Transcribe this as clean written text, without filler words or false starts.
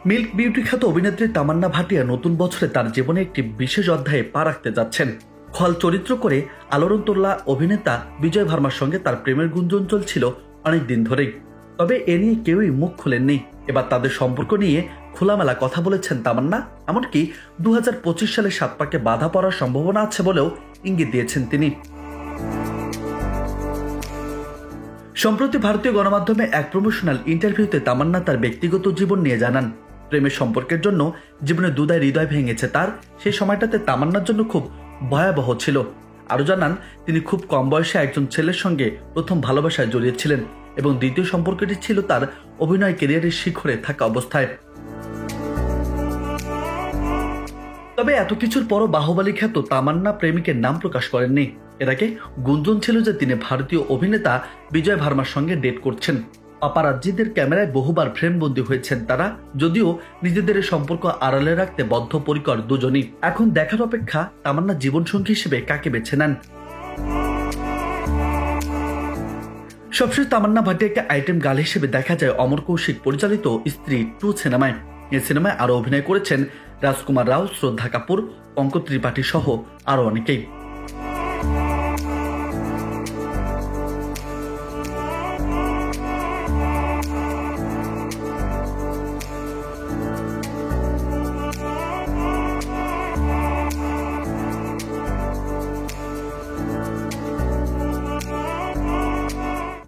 Milk beauty খ্যাত অভিনেত্রী তামান্না ভাটিয়া নতুন বছরে তার জীবনে একটি বিশেষ অধ্যায়ে পা রাখতে যাচ্ছেন। খল চরিত্র করে আলোড়নতোলা অভিনেতা বিজয় ভার্মার সঙ্গে তার প্রেমের গুঞ্জন চলছিল অনেকদিন ধরেই। তবে এ নিয়ে কেউই মুখ খুলেননি। এবার তাদের সম্পর্ক নিয়ে খোলামেলা কথা বলেছেন তামান্না। এমনকি 2025 সালে 7 পাকে বাধা পড়ার সম্ভাবনা আছে বলেও ইঙ্গিত দিয়েছেন তিনি। সম্প্রতি ভারতীয় গণমাধ্যমে এক প্রমোশনাল ইন্টারভিউতে তামান্না তার ব্যক্তিগত জীবন নিয়ে জানান, প্রেমের সম্পর্কের জন্য জীবনে দুধায় হৃদয় ভেঙেছে তার। সেই সময়টাতে তামান্নার জন্য খুব ভয়াবহ ছিল। আরও জানান, তিনি খুব কম বয়সে একজন ছেলের সঙ্গে প্রথম ভালোবাসায় জড়িয়েছিলেন এবং দ্বিতীয় সম্পর্কটি ছিল তার অভিনয় ক্যারিয়ারের শিখরে থাকা অবস্থায়। তবে এত কিছুর পরও বাহুবলী খ্যাত তামান্না প্রেমিকের নাম প্রকাশ করেননি। এর আগে গুঞ্জন ছিল যে তিনি ভারতীয় অভিনেতা বিজয় ভার্মার সঙ্গে ডেট করছেন। পাপারাজ্জিদের ক্যামেরায় বহুবার ফ্রেমবন্দি হয়েছেন তারা, যদিও নিজেদের সম্পর্ক আড়ালে রাখতে বদ্ধপরিকর দুজনই। এখন দেখার অপেক্ষা তামান্না জীবনসঙ্গী হিসেবে কাকে বেছে নেন। সবশেষ তামান্না ভাটিয়াকে আইটেম গার্ল হিসেবে দেখা যায় অমর কৌশিক পরিচালিত স্ত্রী 2 সিনেমায়। এই সিনেমায় আরও অভিনয় করেছেন রাজকুমার রাও, শ্রদ্ধা কাপুর, পঙ্কজ ত্রিপাঠী সহ আরও অনেকেই।